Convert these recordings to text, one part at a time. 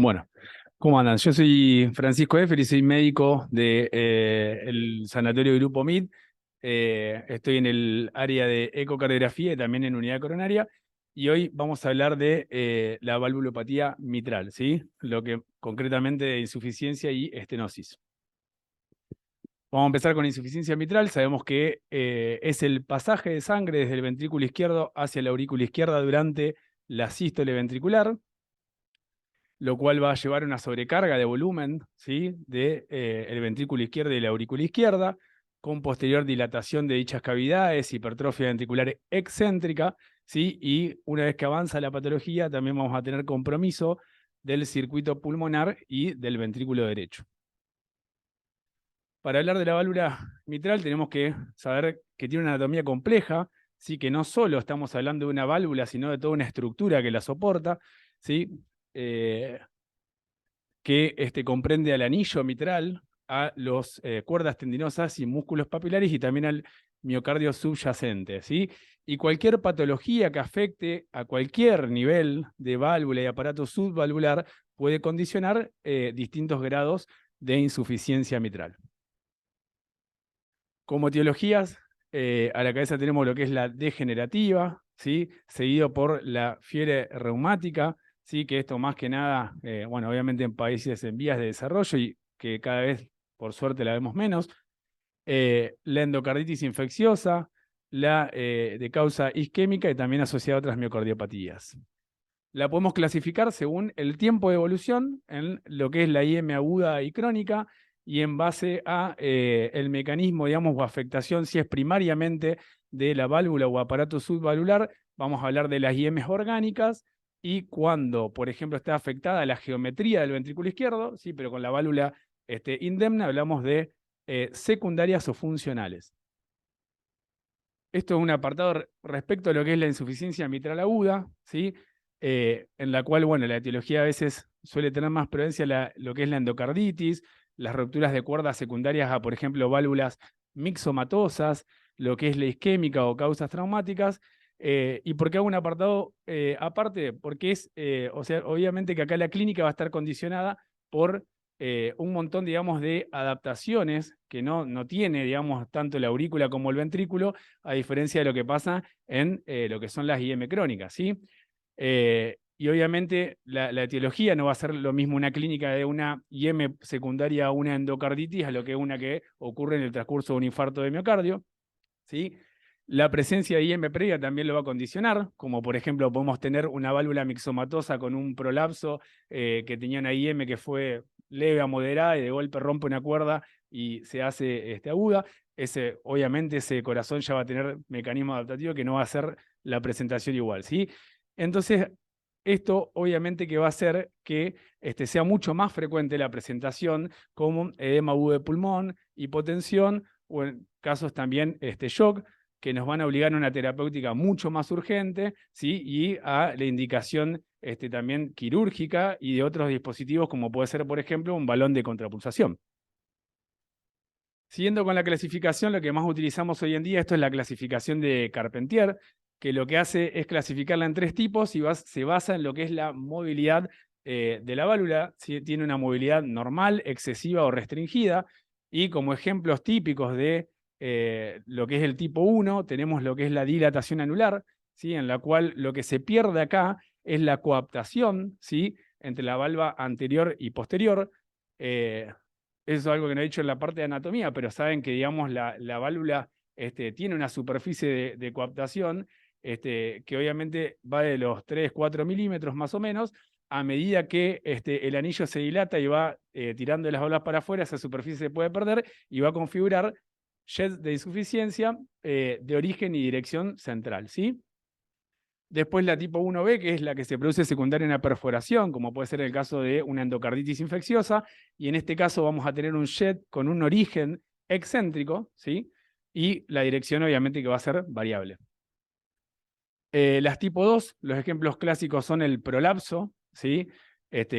Bueno, ¿cómo andan? Yo soy Francisco Effer y soy médico de el Sanatorio Grupo MID. Estoy en el área de ecocardiografía y también en unidad coronaria. Y hoy vamos a hablar de la valvulopatía mitral, ¿sí? Lo que concretamente de insuficiencia y estenosis. Vamos a empezar con insuficiencia mitral. Sabemos que es el pasaje de sangre desde el ventrículo izquierdo hacia la aurícula izquierda durante la sístole ventricular, lo cual va a llevar una sobrecarga de volumen, ¿sí? De el ventrículo izquierdo y la aurícula izquierda, con posterior dilatación de dichas cavidades, hipertrofia ventricular excéntrica, ¿sí? Y una vez que avanza la patología, también vamos a tener compromiso del circuito pulmonar y del ventrículo derecho. Para hablar de la válvula mitral tenemos que saber que tiene una anatomía compleja, ¿sí? Que no solo estamos hablando de una válvula, sino de toda una estructura que la soporta, ¿sí? Que comprende al anillo mitral, a las cuerdas tendinosas y músculos papilares y también al miocardio subyacente, ¿sí? Y cualquier patología que afecte a cualquier nivel de válvula y aparato subvalvular puede condicionar distintos grados de insuficiencia mitral. Como etiologías, a la cabeza tenemos lo que es la degenerativa, ¿sí? Seguido por la fiebre reumática, ¿sí? Que esto más que nada, bueno, obviamente en países en vías de desarrollo y que cada vez, por suerte, la vemos menos. La endocarditis infecciosa, la de causa isquémica y también asociada a otras miocardiopatías. La podemos clasificar según el tiempo de evolución en lo que es la IM aguda y crónica y en base a el mecanismo, digamos, o afectación, si es primariamente de la válvula o aparato subvalvular, vamos a hablar de las IMs orgánicas, y cuando, por ejemplo, está afectada la geometría del ventrículo izquierdo, sí, pero con la válvula indemne, hablamos de secundarias o funcionales. Esto es un apartado respecto a lo que es la insuficiencia mitral aguda, ¿sí? En la cual, bueno, la etiología a veces suele tener más prevalencia lo que es la endocarditis, las rupturas de cuerdas secundarias a, por ejemplo, válvulas mixomatosas, lo que es la isquémica o causas traumáticas. ¿Y por qué hago un apartado aparte? Porque o sea, obviamente que acá la clínica va a estar condicionada por un montón, digamos, de adaptaciones que no tiene, digamos, tanto la aurícula como el ventrículo, a diferencia de lo que pasa en lo que son las IM crónicas, ¿sí? Y obviamente la etiología no va a ser lo mismo una clínica de una IM secundaria a una endocarditis a lo que una que ocurre en el transcurso de un infarto de miocardio, ¿sí? La presencia de IM previa también lo va a condicionar, como por ejemplo podemos tener una válvula mixomatosa con un prolapso que tenía una IM que fue leve a moderada y de golpe rompe una cuerda y se hace aguda. Obviamente ese corazón ya va a tener mecanismo adaptativo que no va a ser la presentación igual, ¿sí? Entonces, esto obviamente que va a hacer que sea mucho más frecuente la presentación como edema agudo de pulmón, hipotensión o en casos también shock, que nos van a obligar a una terapéutica mucho más urgente, ¿sí? Y a la indicación también quirúrgica y de otros dispositivos como puede ser, por ejemplo, un balón de contrapulsación. Siguiendo con la clasificación, lo que más utilizamos hoy en día, esto es la clasificación de Carpentier, que lo que hace es clasificarla en 3 tipos y se basa en lo que es la movilidad de la válvula, si tiene una movilidad normal, excesiva o restringida, y como ejemplos típicos de lo que es el tipo 1, tenemos lo que es la dilatación anular, ¿sí? En la cual lo que se pierde acá es la coaptación, ¿sí? Entre la valva anterior y posterior. Eso es algo que no he dicho en la parte de anatomía, pero saben que, digamos, la válvula tiene una superficie de coaptación que obviamente va de los 3-4 milímetros más o menos. A medida que el anillo se dilata y va tirando las válvulas para afuera, esa superficie se puede perder y va a configurar jets de insuficiencia de origen y dirección central, ¿sí? Después la tipo 1B, que es la que se produce secundaria en una perforación, como puede ser el caso de una endocarditis infecciosa, y en este caso vamos a tener un jet con un origen excéntrico, ¿sí? Y la dirección obviamente que va a ser variable. Las tipo 2, los ejemplos clásicos son el prolapso, ¿sí?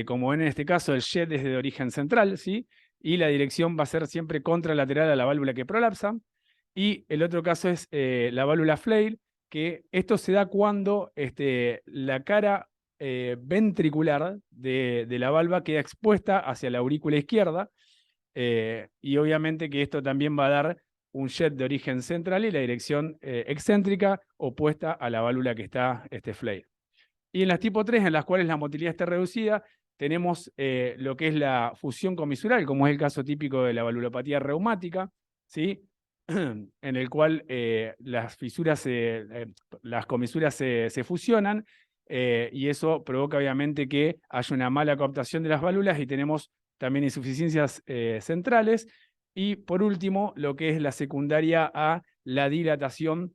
Como ven en este caso, el jet es de origen central, ¿sí? Y la dirección va a ser siempre contralateral a la válvula que prolapsa. Y el otro caso es la válvula Flail, que esto se da cuando la cara ventricular de la valva queda expuesta hacia la aurícula izquierda, y obviamente que esto también va a dar un jet de origen central y la dirección excéntrica opuesta a la válvula que está flare. Y en las tipo 3, en las cuales la motilidad está reducida, tenemos lo que es la fusión comisural, como es el caso típico de la valvulopatía reumática, ¿sí? En el cual las fisuras, las comisuras se fusionan, y eso provoca obviamente que haya una mala coaptación de las válvulas y tenemos también insuficiencias centrales. Y por último, lo que es la secundaria a la dilatación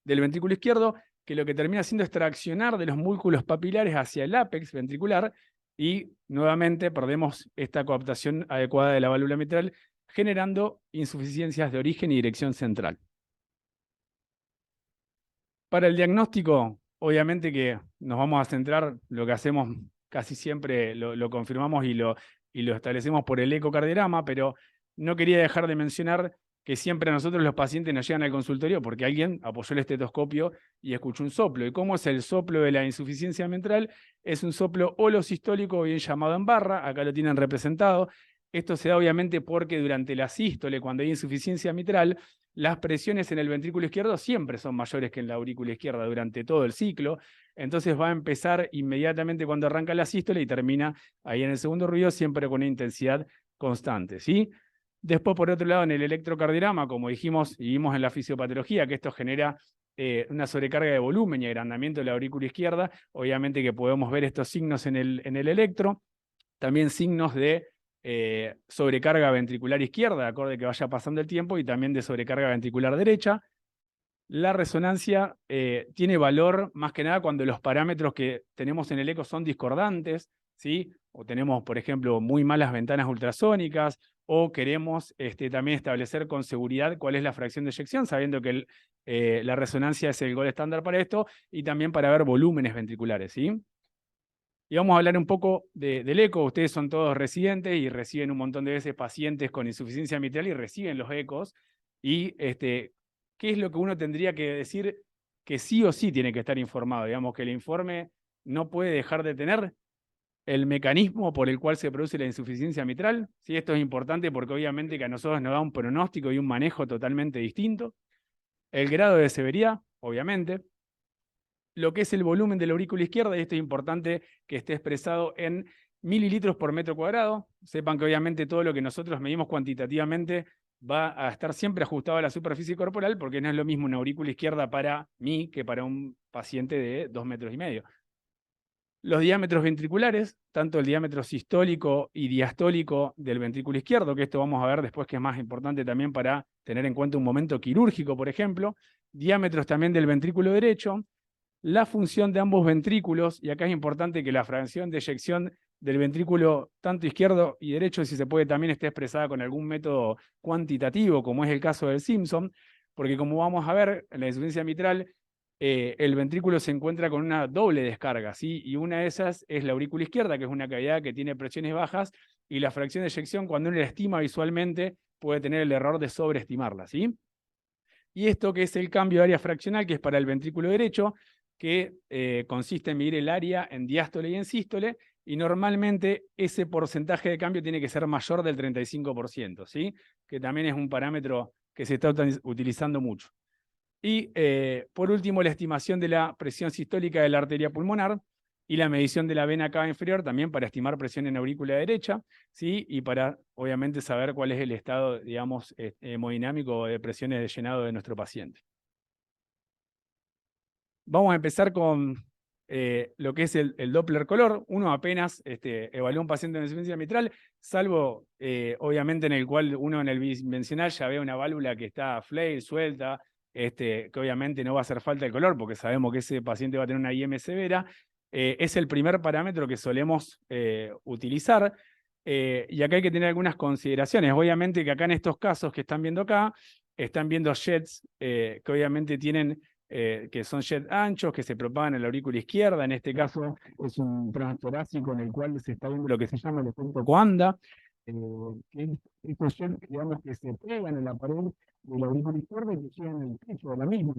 del ventrículo izquierdo, que lo que termina haciendo es traccionar de los músculos papilares hacia el ápex ventricular y nuevamente perdemos esta coaptación adecuada de la válvula mitral, generando insuficiencias de origen y dirección central. Para el diagnóstico, obviamente que nos vamos a centrar, lo que hacemos casi siempre lo confirmamos y lo establecemos por el ecocardiograma, pero no quería dejar de mencionar que siempre a nosotros los pacientes nos llegan al consultorio porque alguien apoyó el estetoscopio y escuchó un soplo. ¿Y cómo es el soplo de la insuficiencia mitral? Es un soplo holosistólico, bien llamado en barra, acá lo tienen representado. Esto se da obviamente porque durante la sístole, cuando hay insuficiencia mitral, las presiones en el ventrículo izquierdo siempre son mayores que en la aurícula izquierda durante todo el ciclo. Entonces va a empezar inmediatamente cuando arranca la sístole y termina ahí en el segundo ruido, siempre con una intensidad constante, ¿sí? Después, por otro lado, en el electrocardiograma, como dijimos y vimos en la fisiopatología, que esto genera una sobrecarga de volumen y agrandamiento de la aurícula izquierda, obviamente que podemos ver estos signos en el electro, también signos de sobrecarga ventricular izquierda, de acuerdo a que vaya pasando el tiempo, y también de sobrecarga ventricular derecha. La resonancia tiene valor más que nada cuando los parámetros que tenemos en el eco son discordantes, ¿sí? O tenemos, por ejemplo, muy malas ventanas ultrasónicas, o queremos también establecer con seguridad cuál es la fracción de eyección, sabiendo que la resonancia es el gol estándar para esto, y también para ver volúmenes ventriculares, ¿sí? Y vamos a hablar un poco del eco. Ustedes son todos residentes y reciben un montón de veces pacientes con insuficiencia mitral y reciben los ecos. Y ¿qué es lo que uno tendría que decir que sí o sí tiene que estar informado? Digamos que el informe no puede dejar de tener el mecanismo por el cual se produce la insuficiencia mitral. ¿Sí? Esto es importante porque obviamente que a nosotros nos da un pronóstico y un manejo totalmente distinto. El grado de severidad, obviamente. Lo que es el volumen de la aurícula izquierda, y esto es importante que esté expresado en mililitros por metro cuadrado. Sepan que obviamente todo lo que nosotros medimos cuantitativamente va a estar siempre ajustado a la superficie corporal, porque no es lo mismo una aurícula izquierda para mí que para un paciente de 2,5 metros. Los diámetros ventriculares, tanto el diámetro sistólico y diastólico del ventrículo izquierdo, que esto vamos a ver después que es más importante también para tener en cuenta un momento quirúrgico, por ejemplo. Diámetros también del ventrículo derecho, la función de ambos ventrículos, y acá es importante que la fracción de eyección del ventrículo tanto izquierdo y derecho, si se puede, también esté expresada con algún método cuantitativo, como es el caso del Simpson, porque como vamos a ver, en la insuficiencia mitral, el ventrículo se encuentra con una doble descarga, ¿sí? Y una de esas es la aurícula izquierda, que es una cavidad que tiene presiones bajas, y la fracción de eyección, cuando uno la estima visualmente, puede tener el error de sobreestimarla, ¿sí? Y esto que es el cambio de área fraccional, que es para el ventrículo derecho, que consiste en medir el área en diástole y en sístole, y normalmente ese porcentaje de cambio tiene que ser mayor del 35%, ¿sí? Que también es un parámetro que se está utilizando mucho. Y por último, la estimación de la presión sistólica de la arteria pulmonar y la medición de la vena cava inferior, también para estimar presión en aurícula derecha, ¿sí? Y para, obviamente, saber cuál es el estado, digamos, hemodinámico de presiones de llenado de nuestro paciente. Vamos a empezar con lo que es el Doppler color. Uno apenas evalúa un paciente en insuficiencia mitral, salvo obviamente en el cual uno en el bidimensional ya ve una válvula que está flare, suelta, que obviamente no va a hacer falta el color porque sabemos que ese paciente va a tener una IM severa. Es el primer parámetro que solemos utilizar. Y acá hay que tener algunas consideraciones. Obviamente que acá en estos casos que están viendo acá, están viendo jets que obviamente tienen que son jets anchos, que se propagan en la aurícula izquierda. En este caso es un transtorácico en el cual se está viendo lo que se llama el efecto Coanda, que es estos jets, digamos, que se pegan en la pared de la aurícula izquierda y que llegan en el pecho de la misma.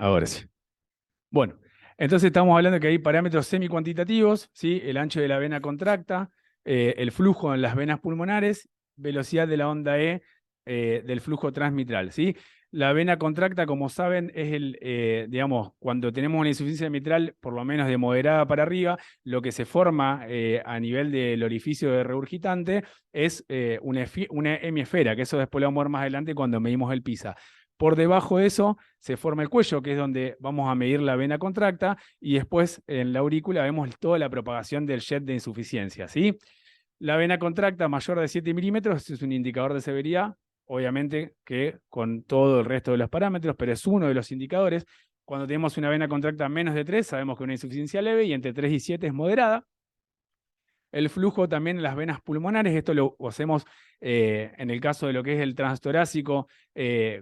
Ahora sí. Bueno, entonces estamos hablando que hay parámetros semi-cuantitativos, ¿sí? El ancho de la vena contracta, el flujo en las venas pulmonares, velocidad de la onda E del flujo transmitral, ¿sí? La vena contracta, como saben, es digamos, cuando tenemos una insuficiencia mitral, por lo menos de moderada para arriba, lo que se forma a nivel del orificio de regurgitante es una hemisfera, que eso después lo vamos a ver más adelante cuando medimos el PISA. Por debajo de eso se forma el cuello, que es donde vamos a medir la vena contracta, y después en la aurícula vemos toda la propagación del jet de insuficiencia, ¿sí? La vena contracta mayor de 7 milímetros es un indicador de severidad, obviamente que con todo el resto de los parámetros, pero es uno de los indicadores. Cuando tenemos una vena contracta menos de 3, sabemos que es una insuficiencia leve, y entre 3 y 7 es moderada. El flujo también en las venas pulmonares, esto lo hacemos en el caso de lo que es el transtorácico,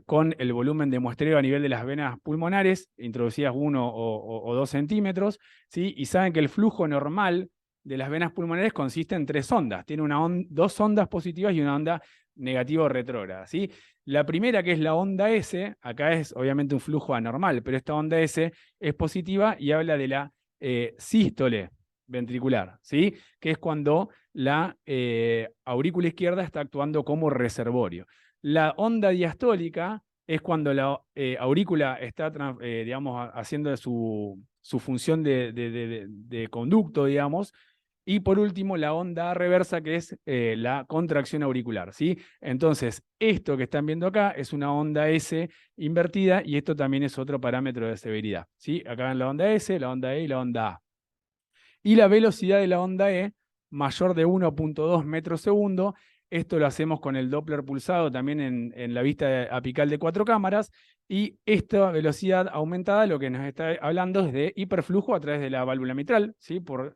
con el volumen de muestreo a nivel de las venas pulmonares, introducidas 1 o 2 centímetros, ¿sí? Y saben que el flujo normal de las venas pulmonares consiste en 3 ondas. Tiene dos ondas positivas y una onda negativa o retrógrada, ¿sí? La primera, que es la onda S, acá es obviamente un flujo anormal, pero esta onda S es positiva y habla de la sístole ventricular, ¿sí? Que es cuando la aurícula izquierda está actuando como reservorio. La onda diastólica es cuando la aurícula está, digamos, haciendo su función de conducto, digamos. Y por último, la onda reversa, que es la contracción auricular, ¿sí? Entonces, esto que están viendo acá es una onda S invertida, y esto también es otro parámetro de severidad, ¿sí? Acá ven la onda S, la onda E y la onda A. Y la velocidad de la onda E mayor de 1.2 metros segundo. Esto lo hacemos con el Doppler pulsado también en la vista apical de 4 cámaras. Y esta velocidad aumentada lo que nos está hablando es de hiperflujo a través de la válvula mitral, ¿sí? Por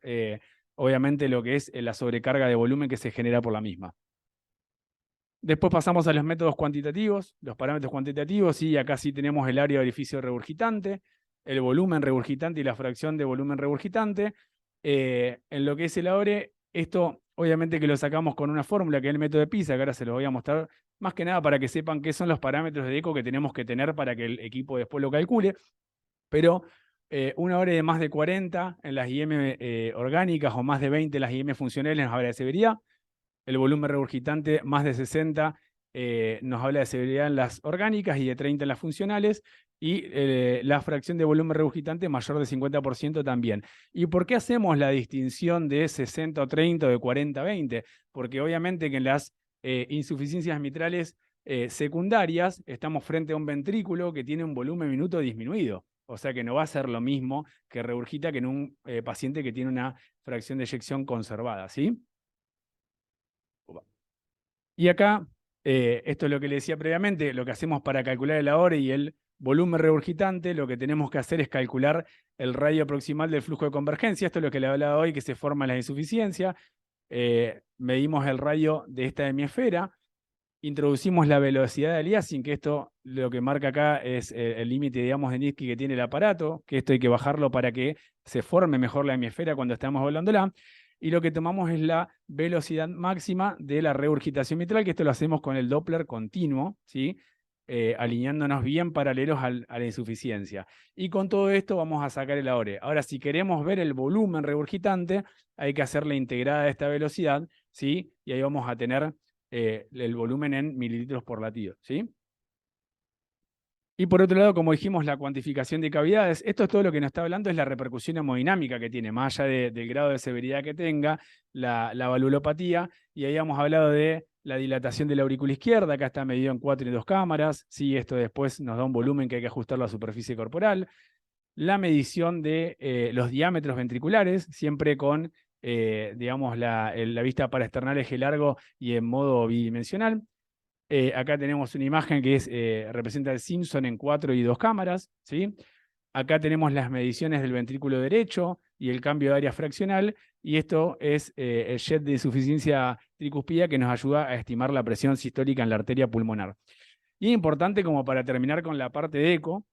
obviamente lo que es la sobrecarga de volumen que se genera por la misma. Después pasamos a los métodos cuantitativos, los parámetros cuantitativos, y acá sí tenemos el área de orificio regurgitante, el volumen regurgitante y la fracción de volumen regurgitante. En lo que es el AORE, esto obviamente que lo sacamos con una fórmula que es el método de PISA, que ahora se los voy a mostrar, más que nada para que sepan qué son los parámetros de eco que tenemos que tener para que el equipo después lo calcule. Pero una AORE de más de 40 en las IM orgánicas o más de 20 en las IM funcionales nos habla de severidad. El volumen regurgitante más de 60 nos habla de severidad en las orgánicas y de 30 en las funcionales, y la fracción de volumen regurgitante mayor de 50% también. ¿Y por qué hacemos la distinción de 60 o 30 o de 40 a 20? Porque obviamente que en las insuficiencias mitrales secundarias estamos frente a un ventrículo que tiene un volumen minuto disminuido. O sea que no va a ser lo mismo que regurgita que en un paciente que tiene una fracción de eyección conservada, ¿sí? Y acá, esto es lo que le decía previamente, lo que hacemos para calcular el AORE y el volumen regurgitante, lo que tenemos que hacer es calcular el radio proximal del flujo de convergencia. Esto es lo que le hablaba hoy, que se forma en la insuficiencia. Medimos el radio de esta hemisfera, introducimos la velocidad de aliasing, que esto lo que marca acá es el límite, digamos, de Nitsky que tiene el aparato, que esto hay que bajarlo para que se forme mejor la hemisfera cuando estamos volándola. y lo que tomamos es la velocidad máxima de la regurgitación mitral, que esto lo hacemos con el Doppler continuo, ¿sí? Alineándonos bien paralelos a la insuficiencia. Y con todo esto vamos a sacar el AORE. Ahora, si queremos ver el volumen regurgitante, hay que hacer la integrada de esta velocidad, ¿sí? Y ahí vamos a tener el volumen en mililitros por latido, ¿sí? Y por otro lado, como dijimos, la cuantificación de cavidades. Esto es todo lo que nos está hablando, es la repercusión hemodinámica que tiene, más allá del grado de severidad que tenga, la valvulopatía. Y ahí hemos hablado de la dilatación de la aurícula izquierda, acá está medido en 4 y 2 cámaras. Sí, esto después nos da un volumen que hay que ajustar a la superficie corporal. La medición de los diámetros ventriculares, siempre con, digamos, la vista paraesternal eje largo y en modo bidimensional. Acá tenemos una imagen que representa el Simpson en 4 y 2 cámaras, ¿sí? Acá tenemos las mediciones del ventrículo derecho y el cambio de área fraccional, y esto es el jet de insuficiencia tricuspida que nos ayuda a estimar la presión sistólica en la arteria pulmonar. Y es importante, como para terminar con la parte de eco,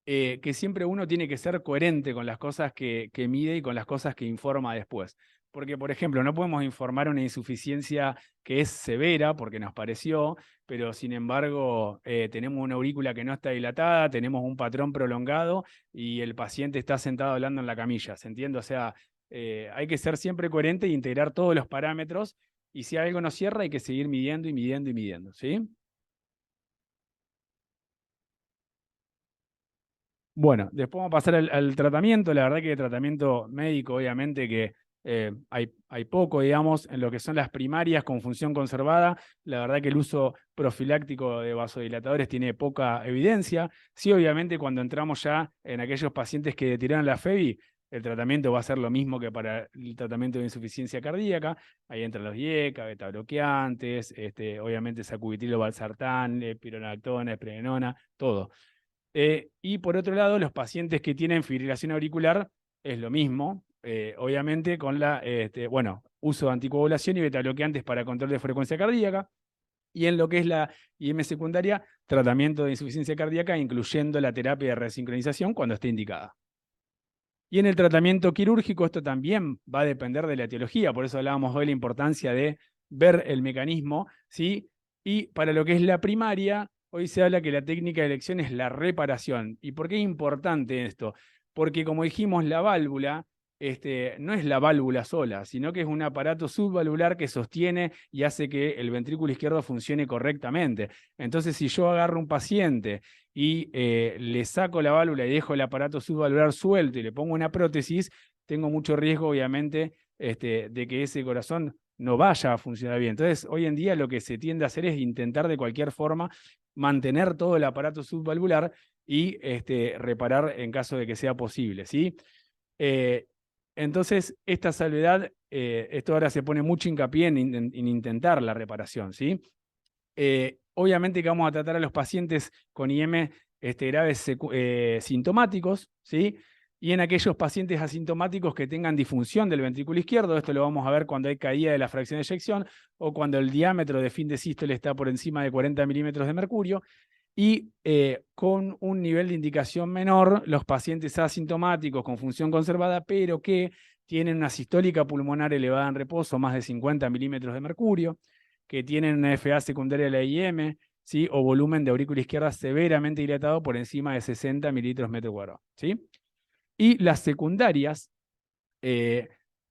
que siempre uno tiene que ser coherente con las cosas que mide y con las cosas que informa después. Porque, por ejemplo, no podemos informar una insuficiencia que es severa, porque nos pareció, pero sin embargo tenemos una aurícula que no está dilatada, tenemos un patrón prolongado y el paciente está sentado hablando en la camilla, ¿se entiende? O sea, hay que ser siempre coherente e integrar todos los parámetros, y si algo nos cierra hay que seguir midiendo y midiendo y midiendo, ¿sí? Bueno, después vamos a pasar al tratamiento. La verdad que el tratamiento médico, obviamente que hay poco, digamos, en lo que son las primarias con función conservada. La verdad que el uso profiláctico de vasodilatadores tiene poca evidencia. Sí, obviamente cuando entramos ya en aquellos pacientes que tiraron la FEBI, el tratamiento va a ser lo mismo que para el tratamiento de insuficiencia cardíaca. Ahí entran los IECA, beta bloqueantes, obviamente sacubitrilo, valsartán, espironolactona, espregnona, todo. Y por otro lado, los pacientes que tienen fibrilación auricular es lo mismo, obviamente con uso de anticoagulación y betabloqueantes para control de frecuencia cardíaca. Y en lo que es la IM secundaria, tratamiento de insuficiencia cardíaca, incluyendo la terapia de resincronización cuando esté indicada. Y en el tratamiento quirúrgico esto también va a depender de la etiología, por eso hablábamos hoy de la importancia de ver el mecanismo, ¿sí? Y para lo que es la primaria, hoy se habla que la técnica de elección es la reparación. ¿Y por qué es importante esto? Porque como dijimos, la válvula no es la válvula sola, sino que es un aparato subvalvular que sostiene y hace que el ventrículo izquierdo funcione correctamente. Entonces, si yo agarro un paciente y le saco la válvula y dejo el aparato subvalvular suelto y le pongo una prótesis, tengo mucho riesgo, obviamente, de que ese corazón no vaya a funcionar bien. Entonces, hoy en día lo que se tiende a hacer es intentar de cualquier forma mantener todo el aparato subvalvular y reparar en caso de que sea posible, ¿sí? Entonces, esta salvedad, esto ahora se pone mucho hincapié en intentar la reparación, ¿sí? Obviamente que vamos a tratar a los pacientes con IM graves sintomáticos, ¿sí? Y en aquellos pacientes asintomáticos que tengan disfunción del ventrículo izquierdo, esto lo vamos a ver cuando hay caída de la fracción de eyección o cuando el diámetro de fin de sístole está por encima de 40 milímetros de mercurio. Y con un nivel de indicación menor, los pacientes asintomáticos con función conservada, pero que tienen una sistólica pulmonar elevada en reposo, más de 50 milímetros de mercurio, que tienen una FA secundaria de la IM, ¿sí? O volumen de aurícula izquierda severamente dilatado por encima de 60 mililitros metro cuadrado, ¿sí? Y las secundarias,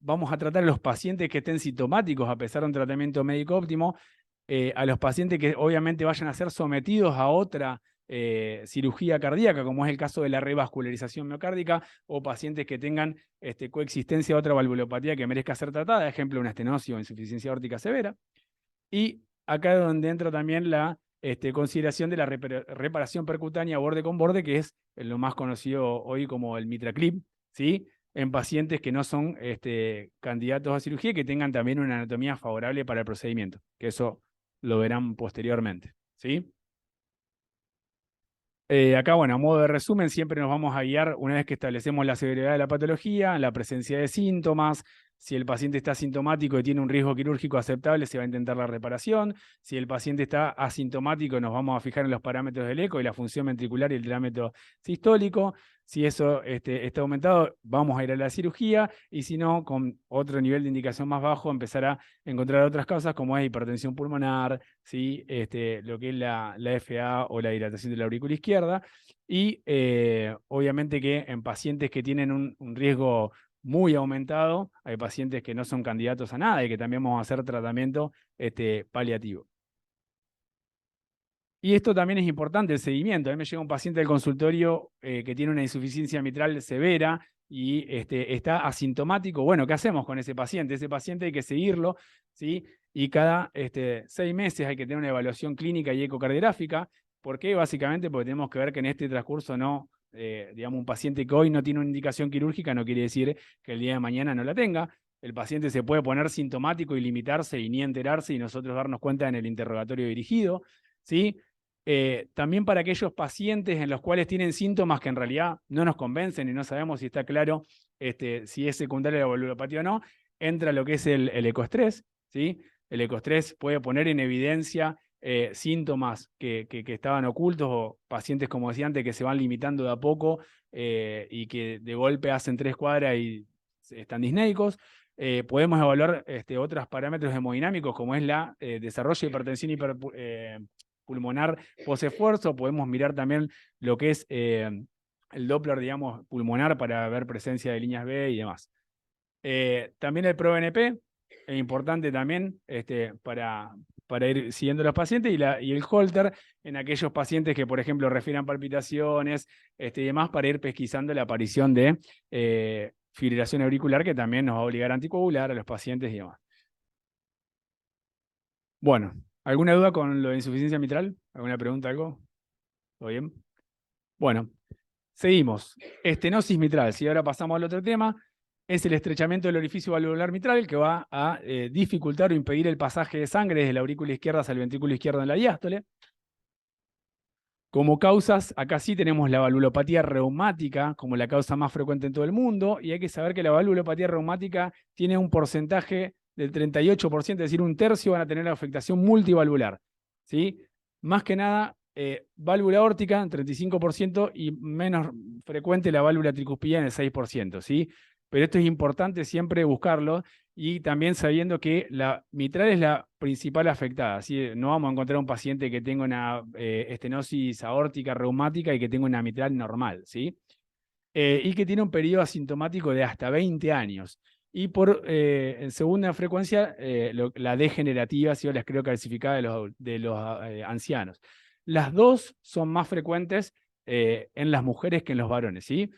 vamos a tratar a los pacientes que estén sintomáticos a pesar de un tratamiento médico óptimo, a los pacientes que obviamente vayan a ser sometidos a otra cirugía cardíaca, como es el caso de la revascularización miocárdica, o pacientes que tengan coexistencia de otra valvulopatía que merezca ser tratada, ejemplo, una estenosis o insuficiencia aórtica severa. Y acá es donde entra también la consideración de la reparación percutánea borde con borde, que es lo más conocido hoy como el MitraClip, ¿sí? En pacientes que no son candidatos a cirugía y que tengan también una anatomía favorable para el procedimiento, que eso lo verán posteriormente, ¿sí? Acá, bueno, a modo de resumen, siempre nos vamos a guiar una vez que establecemos la severidad de la patología, la presencia de síntomas, Si el paciente está asintomático y tiene un riesgo quirúrgico aceptable, se va a intentar la reparación. Si el paciente está asintomático, nos vamos a fijar en los parámetros del eco y la función ventricular y el diámetro sistólico. Si eso está aumentado, vamos a ir a la cirugía, y si no, con otro nivel de indicación más bajo, empezar a encontrar otras causas como es hipertensión pulmonar, ¿sí? Lo que es la FA o la dilatación de la aurícula izquierda. Y obviamente que en pacientes que tienen un riesgo muy aumentado, hay pacientes que no son candidatos a nada y que también vamos a hacer tratamiento paliativo. Y esto también es importante, el seguimiento. A mí me llega un paciente del consultorio que tiene una insuficiencia mitral severa y está asintomático. Bueno, ¿qué hacemos con ese paciente? Ese paciente hay que seguirlo, ¿sí? Y cada 6 meses hay que tener una evaluación clínica y ecocardiográfica. ¿Por qué? Básicamente porque tenemos que ver que en este transcurso no, digamos, un paciente que hoy no tiene una indicación quirúrgica no quiere decir que el día de mañana no la tenga. El paciente se puede poner sintomático y limitarse y ni enterarse y nosotros darnos cuenta en el interrogatorio dirigido, ¿sí? También para aquellos pacientes en los cuales tienen síntomas que en realidad no nos convencen y no sabemos si está claro si es secundaria la valvulopatía o no, entra lo que es el ecoestrés, ¿sí? El ecoestrés puede poner en evidencia síntomas que estaban ocultos o pacientes, como decía antes, que se van limitando de a poco y que de golpe hacen 3 cuadras y están disnéicos. Podemos evaluar otros parámetros hemodinámicos como es la desarrollo de hipertensión pulmonar posesfuerzo. Podemos mirar también lo que es el Doppler, digamos, pulmonar para ver presencia de líneas B y demás. También el ProBNP es importante también para ir siguiendo a los pacientes y el Holter en aquellos pacientes que, por ejemplo, refieran palpitaciones y demás, para ir pesquisando la aparición de fibrilación auricular, que también nos va a obligar a anticoagular a los pacientes y demás. Bueno, ¿alguna duda con lo de insuficiencia mitral? ¿Alguna pregunta, algo? ¿Todo bien? Bueno, seguimos. Estenosis mitral, si ahora pasamos al otro tema, es el estrechamiento del orificio valvular mitral que va a dificultar o impedir el pasaje de sangre desde la aurícula izquierda hacia el ventrículo izquierdo en la diástole. Como causas, acá sí tenemos la valvulopatía reumática como la causa más frecuente en todo el mundo, y hay que saber que la valvulopatía reumática tiene un porcentaje del 38%, es decir, un tercio van a tener afectación multivalvular, ¿sí? Más que nada, válvula aórtica en 35% y menos frecuente la válvula tricuspidea en el 6%, ¿sí? Pero esto es importante siempre buscarlo, y también sabiendo que la mitral es la principal afectada, ¿sí? No vamos a encontrar un paciente que tenga una estenosis aórtica reumática y que tenga una mitral normal, ¿sí? Y que tiene un periodo asintomático de hasta 20 años. Y en segunda frecuencia, la degenerativa, ¿sí? O la esclerocalcificada de los ancianos. Las dos son más frecuentes en las mujeres que en los varones, ¿sí?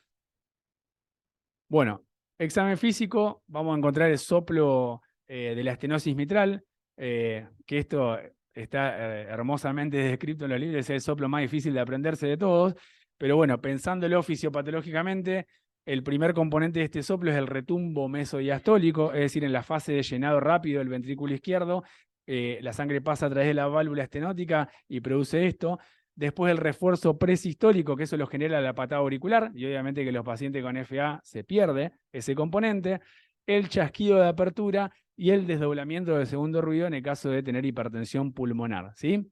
Bueno, examen físico, vamos a encontrar el soplo de la estenosis mitral, que esto está hermosamente descrito en los libros, es el soplo más difícil de aprenderse de todos, pero bueno, pensándolo fisiopatológicamente, el primer componente de este soplo es el retumbo mesodiastólico, es decir, en la fase de llenado rápido del ventrículo izquierdo, la sangre pasa a través de la válvula estenótica y produce esto. Después el refuerzo presistólico, que eso lo genera la patada auricular, y obviamente que los pacientes con FA se pierde ese componente. El chasquido de apertura y el desdoblamiento del segundo ruido en el caso de tener hipertensión pulmonar, ¿sí?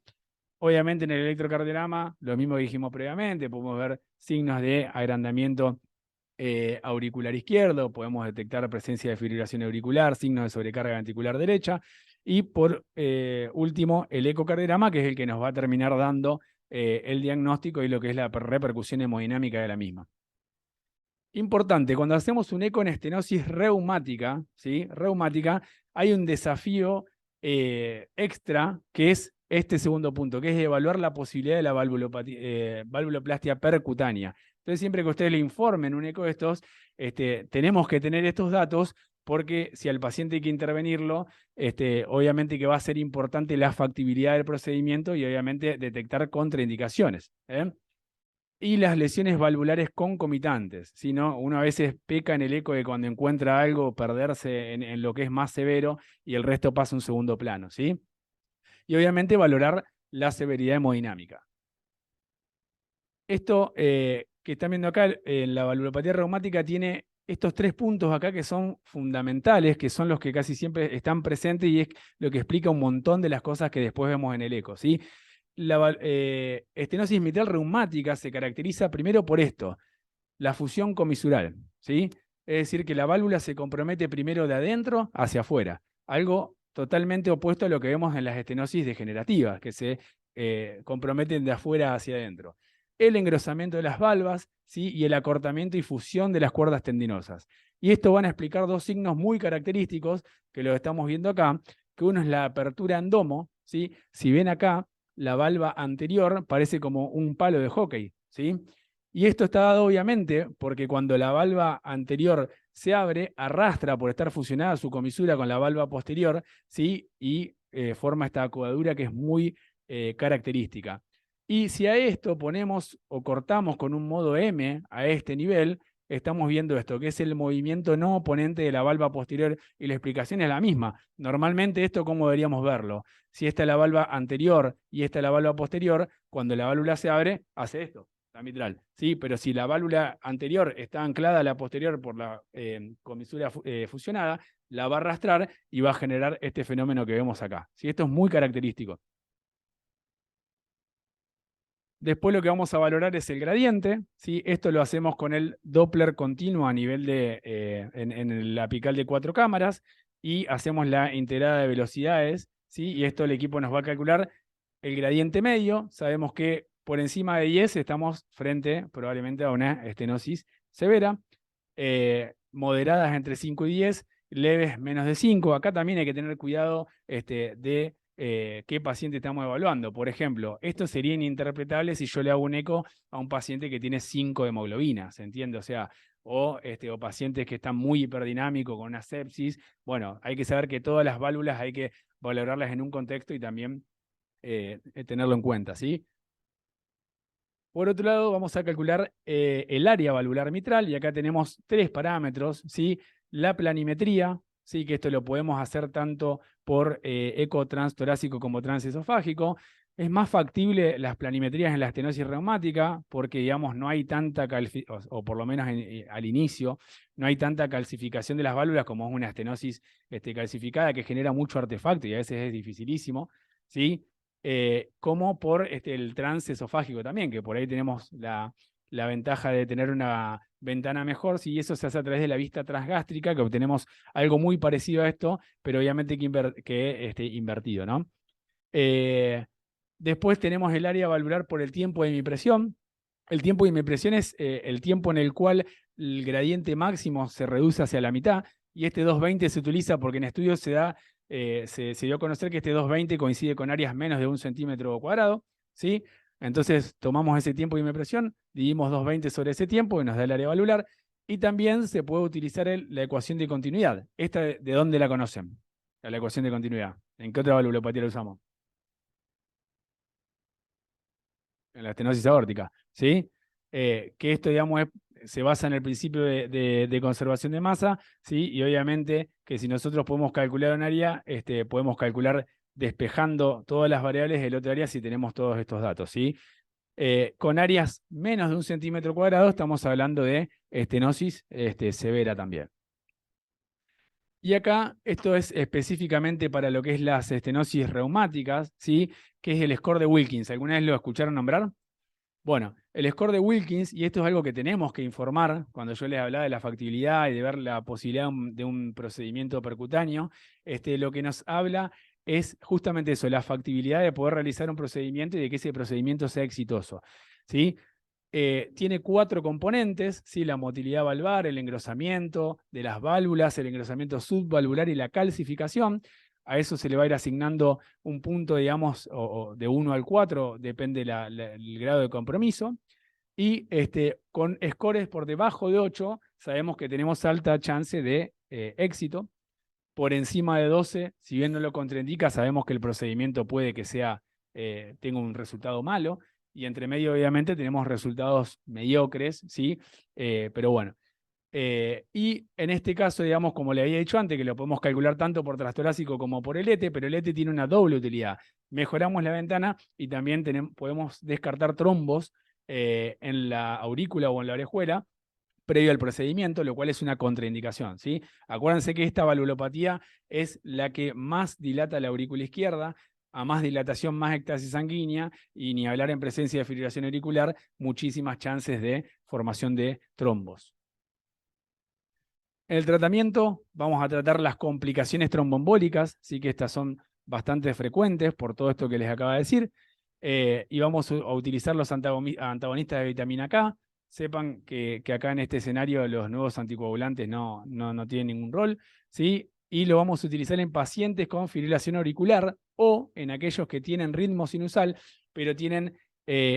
Obviamente en el electrocardiograma, lo mismo que dijimos previamente, podemos ver signos de agrandamiento auricular izquierdo, podemos detectar presencia de fibrilación auricular, signos de sobrecarga ventricular derecha, y por último el ecocardiograma, que es el que nos va a terminar dando el diagnóstico y lo que es la repercusión hemodinámica de la misma. Importante, cuando hacemos un eco en estenosis reumática, ¿sí? Reumática, hay un desafío extra, que es este segundo punto, que es evaluar la posibilidad de la valvuloplastia percutánea. Entonces, siempre que ustedes le informen un eco de estos, tenemos que tener estos datos, porque si al paciente hay que intervenirlo, obviamente que va a ser importante la factibilidad del procedimiento y obviamente detectar contraindicaciones. Y las lesiones valvulares concomitantes, ¿sí? ¿No? Uno a veces peca en el eco de cuando encuentra algo, perderse en lo que es más severo y el resto pasa a un segundo plano, ¿sí? Y obviamente valorar la severidad hemodinámica. Esto que están viendo acá, la valvulopatía reumática tiene estos 3 puntos acá que son fundamentales, que son los que casi siempre están presentes y es lo que explica un montón de las cosas que después vemos en el eco, ¿sí? La estenosis mitral reumática se caracteriza primero por esto, la fusión comisural, ¿sí? Es decir, que la válvula se compromete primero de adentro hacia afuera, algo totalmente opuesto a lo que vemos en las estenosis degenerativas, que se comprometen de afuera hacia adentro. El engrosamiento de las valvas, ¿sí? Y el acortamiento y fusión de las cuerdas tendinosas. Y esto van a explicar 2 signos muy característicos, que lo estamos viendo acá, que uno es la apertura en domo, ¿sí? Si ven acá, la valva anterior parece como un palo de hockey, ¿sí? Y esto está dado obviamente porque cuando la valva anterior se abre, arrastra por estar fusionada su comisura con la valva posterior, ¿sí? Y forma esta acodadura que es muy característica. Y si a esto ponemos o cortamos con un modo M a este nivel, estamos viendo esto, que es el movimiento no oponente de la valva posterior, y la explicación es la misma. Normalmente esto, ¿cómo deberíamos verlo? Si esta es la valva anterior y esta es la valva posterior, cuando la válvula se abre, hace esto. La mitral, ¿sí? Pero si la válvula anterior está anclada a la posterior por la comisura fusionada, la va a arrastrar y va a generar este fenómeno que vemos acá, ¿sí? Esto es muy característico. Después lo que vamos a valorar es el gradiente, ¿sí? Esto lo hacemos con el Doppler continuo a nivel de, en la apical de 4 cámaras, y hacemos la integrada de velocidades, ¿sí? Y esto el equipo nos va a calcular el gradiente medio. Sabemos que por encima de 10 estamos frente probablemente a una estenosis severa, moderadas entre 5 y 10, leves menos de 5. Acá también hay que tener cuidado de qué paciente estamos evaluando. Por ejemplo, esto sería ininterpretable si yo le hago un eco a un paciente que tiene 5 de hemoglobina, ¿se entiende? O sea, o pacientes que están muy hiperdinámicos con una sepsis. Bueno, hay que saber que todas las válvulas hay que valorarlas en un contexto y también tenerlo en cuenta, ¿sí? Por otro lado, vamos a calcular el área valvular mitral, y acá tenemos 3 parámetros, ¿sí? La planimetría, ¿sí? Que esto lo podemos hacer tanto por eco transtorácico como transesofágico. Es más factible las planimetrías en la estenosis reumática porque, digamos, no hay tanta o por lo menos al inicio, no hay tanta calcificación de las válvulas como es una estenosis calcificada, que genera mucho artefacto y a veces es dificilísimo, ¿sí? Como por el transesofágico también, que por ahí tenemos la ventaja de tener una ventana mejor, si eso se hace a través de la vista transgástrica, que obtenemos algo muy parecido a esto, pero obviamente que invertido, ¿no? Después tenemos el área valvular por el tiempo de imipresión. El tiempo de imipresión es el tiempo en el cual el gradiente máximo se reduce hacia la mitad, y este 220 se utiliza porque en estudios se dio a conocer que este 220 coincide con áreas menos de 1 centímetro cuadrado, ¿sí? Entonces tomamos ese tiempo de imipresión, dividimos 220 sobre ese tiempo y nos da el área valvular, y también se puede utilizar la ecuación de continuidad. ¿Esta de dónde la conocen? La ecuación de continuidad. ¿En qué otra valvulopatía la usamos? En la estenosis aórtica, ¿sí? Que esto, digamos, se basa en el principio de conservación de masa, ¿sí? Y obviamente que si nosotros podemos calcular un área, podemos calcular despejando todas las variables del otro área si tenemos todos estos datos, ¿sí? Con áreas menos de 1 centímetro cuadrado estamos hablando de estenosis severa también. Y acá, esto es específicamente para lo que es las estenosis reumáticas, ¿sí? Que es el score de Wilkins. ¿Alguna vez lo escucharon nombrar? Bueno, el score de Wilkins, y esto es algo que tenemos que informar cuando yo les hablaba de la factibilidad y de ver la posibilidad de un procedimiento percutáneo, lo que nos habla es justamente eso, la factibilidad de poder realizar un procedimiento y de que ese procedimiento sea exitoso, ¿sí? Tiene 4 componentes, ¿sí? La motilidad valvar, el engrosamiento de las válvulas, el engrosamiento subvalvular y la calcificación. A eso se le va a ir asignando un punto, digamos, o de 1 al 4, depende el grado de compromiso. Y con scores por debajo de 8, sabemos que tenemos alta chance de éxito. Por encima de 12, si bien no lo contraindica, sabemos que el procedimiento puede que tenga un resultado malo. Y entre medio, obviamente, tenemos resultados mediocres, ¿sí? Pero bueno. Y en este caso, digamos, como le había dicho antes, que lo podemos calcular tanto por transtorácico como por el ETE, pero el ETE tiene una doble utilidad. Mejoramos la ventana y también podemos descartar trombos en la aurícula o en la orejuela, previo al procedimiento, lo cual es una contraindicación, ¿sí? Acuérdense que esta valvulopatía es la que más dilata la aurícula izquierda, a más dilatación, más ectasis sanguínea, y ni hablar en presencia de fibrilación auricular, muchísimas chances de formación de trombos. En el tratamiento vamos a tratar las complicaciones tromboembólicas, sí que estas son bastante frecuentes por todo esto que les acabo de decir, y vamos a utilizar los antagonistas de vitamina K. Sepan que acá en este escenario los nuevos anticoagulantes no tienen ningún rol, ¿sí? Y lo vamos a utilizar en pacientes con fibrilación auricular o en aquellos que tienen ritmo sinusal, pero tienen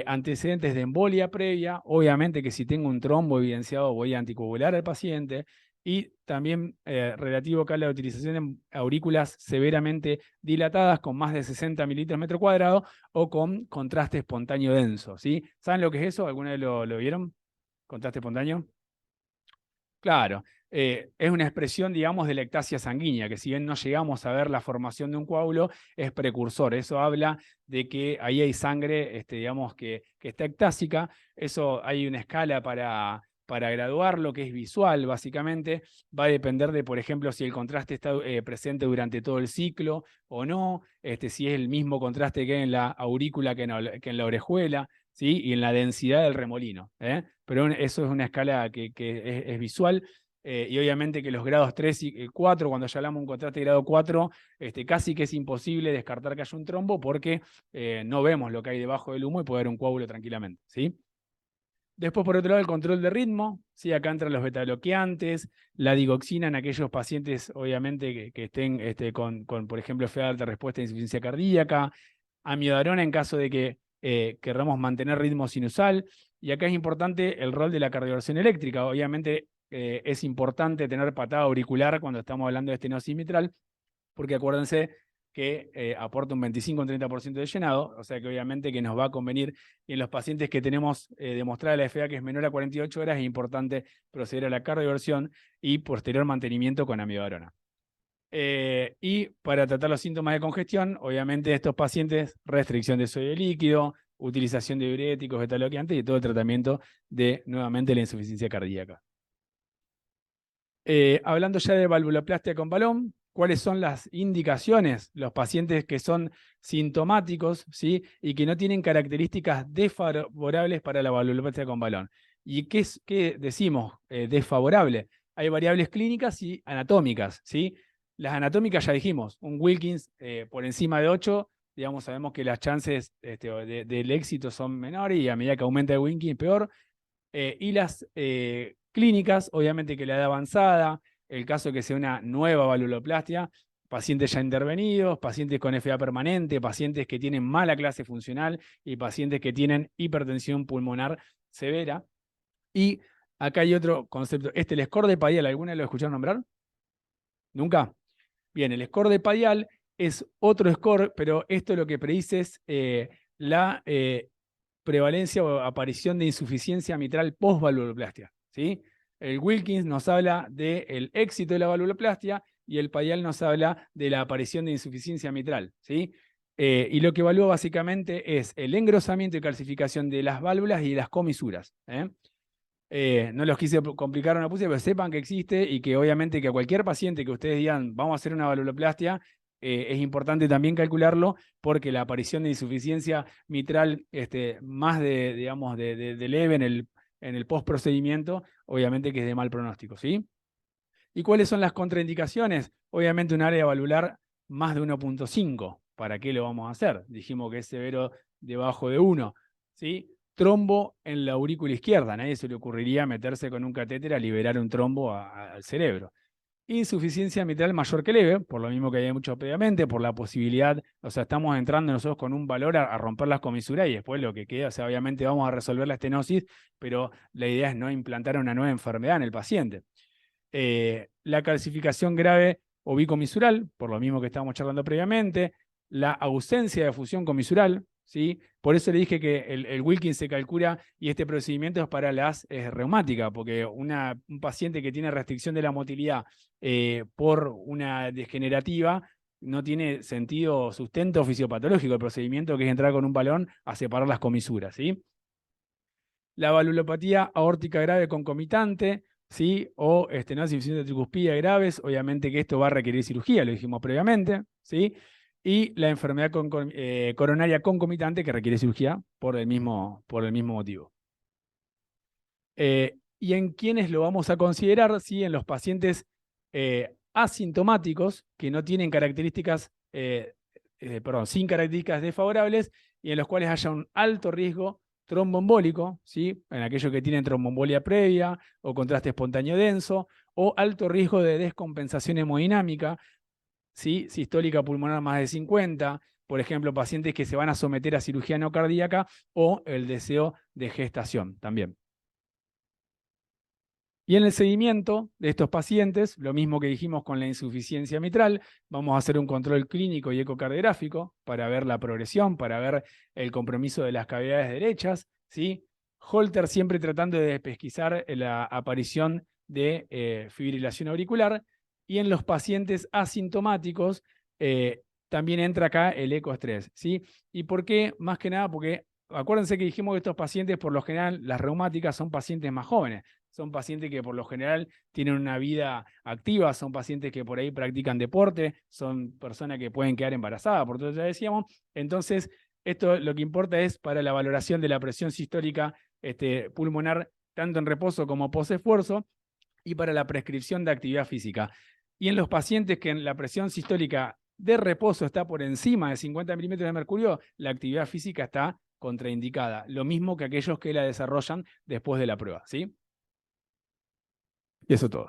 antecedentes de embolia previa. Obviamente que si tengo un trombo evidenciado voy a anticoagular al paciente. Y también relativo acá a la utilización de aurículas severamente dilatadas con más de 60 mililitros metro cuadrado o con contraste espontáneo denso, ¿sí? ¿Saben lo que es eso? ¿Alguna vez lo vieron? ¿Contraste espontáneo? Claro, es una expresión, digamos, de la ectasia sanguínea, que si bien no llegamos a ver la formación de un coágulo, es precursor. Eso habla de que ahí hay sangre, digamos, que está ectásica. Eso hay una escala para graduarlo, que es visual, básicamente. Va a depender de, por ejemplo, si el contraste está presente durante todo el ciclo o no, si es el mismo contraste que hay en la aurícula que en la orejuela, ¿sí? Y en la densidad del remolino, ¿eh? Pero eso es una escala que es visual, y obviamente que los grados 3 y 4, cuando ya hablamos de un contraste de grado 4, casi que es imposible descartar que haya un trombo porque no vemos lo que hay debajo del humo y puede haber un coágulo tranquilamente, ¿sí? Después, por otro lado, el control de ritmo, ¿sí? Acá entran los betabloqueantes, la digoxina en aquellos pacientes, obviamente, que estén con, por ejemplo, FA de alta respuesta de insuficiencia cardíaca, amiodarona en caso de que querramos mantener ritmo sinusal. Y acá es importante el rol de la cardioversión eléctrica. Obviamente es importante tener patada auricular cuando estamos hablando de estenosis mitral, porque acuérdense que aporta un 25 o 30% de llenado, o sea que obviamente que nos va a convenir. Y en los pacientes que tenemos demostrada la FA que es menor a 48 horas, es importante proceder a la cardioversión y posterior mantenimiento con amiodarona. Y para tratar los síntomas de congestión, obviamente estos pacientes, restricción de sodio líquido, utilización de diuréticos, betabloqueantes y todo el tratamiento de, nuevamente, la insuficiencia cardíaca. Hablando ya de valvuloplastia con balón, ¿cuáles son las indicaciones? Los pacientes que son sintomáticos, ¿sí? Y que no tienen características desfavorables para la valvuloplastia con balón. ¿Y qué decimos desfavorable? Hay variables clínicas y anatómicas, ¿sí? Las anatómicas ya dijimos, un Wilkins por encima de 8, digamos, sabemos que las chances del éxito son menores y a medida que aumenta el Wilkins peor. Y las clínicas, obviamente que la edad avanzada, el caso de que sea una nueva valvuloplastia, pacientes ya intervenidos, pacientes con FA permanente, pacientes que tienen mala clase funcional y pacientes que tienen hipertensión pulmonar severa. Y acá hay otro concepto, el score de Padial, ¿alguna lo escucharon nombrar? ¿Nunca? Bien, el score de Padial es otro score, pero esto lo que predice es la prevalencia o aparición de insuficiencia mitral post-valvuloplastia, ¿sí? El Wilkins nos habla del éxito de la valvuloplastia y el Padial nos habla de la aparición de insuficiencia mitral, ¿sí? Y lo que evalúa básicamente es el engrosamiento y calcificación de las válvulas y de las comisuras, ¿eh? No los quise complicar, no puse, pero sepan que existe y que obviamente que a cualquier paciente que ustedes digan vamos a hacer una valvuloplastia, es importante también calcularlo porque la aparición de insuficiencia mitral más digamos, de leve en el post-procedimiento, obviamente que es de mal pronóstico, ¿sí? ¿Y cuáles son las contraindicaciones? Obviamente un área valvular más de 1.5. ¿Para qué lo vamos a hacer? Dijimos que es severo debajo de 1, ¿sí? Trombo en la aurícula izquierda. A nadie se le ocurriría meterse con un catéter a liberar un trombo al cerebro. Insuficiencia mitral mayor que leve, por lo mismo que hay mucho previamente, por la posibilidad, o sea, estamos entrando nosotros con un valor a romper las comisuras y después lo que queda, o sea, obviamente vamos a resolver la estenosis, pero la idea es no implantar una nueva enfermedad en el paciente. La calcificación grave o bicomisural, por lo mismo que estábamos charlando previamente, la ausencia de fusión comisural, ¿sí? Por eso le dije que el Wilkins se calcula y este procedimiento es para las reumáticas, porque un paciente que tiene restricción de la motilidad por una degenerativa no tiene sentido sustento fisiopatológico el procedimiento, que es entrar con un balón a separar las comisuras, ¿sí? La valvulopatía aórtica grave concomitante, ¿sí? O estenosis y insuficiencia de tricuspida graves, obviamente que esto va a requerir cirugía, lo dijimos previamente, ¿sí? Y la enfermedad coronaria concomitante que requiere cirugía por el mismo motivo. ¿Y en quiénes lo vamos a considerar? ¿Sí? En los pacientes asintomáticos que no tienen características, sin características desfavorables y en los cuales haya un alto riesgo tromboembólico, ¿sí? En aquellos que tienen tromboembolia previa o contraste espontáneo denso, o alto riesgo de descompensación hemodinámica, ¿sí? Sistólica pulmonar más de 50, por ejemplo, pacientes que se van a someter a cirugía no cardíaca o el deseo de gestación también. Y en el seguimiento de estos pacientes, lo mismo que dijimos con la insuficiencia mitral, vamos a hacer un control clínico y ecocardiográfico para ver la progresión, para ver el compromiso de las cavidades derechas, ¿sí? Holter siempre tratando de pesquisar la aparición de fibrilación auricular. Y en los pacientes asintomáticos también entra acá el ecoestrés, ¿sí? ¿Y por qué? Más que nada porque acuérdense que dijimos que estos pacientes, por lo general, las reumáticas son pacientes más jóvenes. Son pacientes que por lo general tienen una vida activa, son pacientes que por ahí practican deporte, son personas que pueden quedar embarazadas, por todo eso ya decíamos. Entonces, esto lo que importa es para la valoración de la presión sistólica pulmonar, tanto en reposo como posesfuerzo, y para la prescripción de actividad física. Y en los pacientes que en la presión sistólica de reposo está por encima de 50 milímetros de mercurio, la actividad física está contraindicada. Lo mismo que aquellos que la desarrollan después de la prueba, ¿sí? Y eso todo.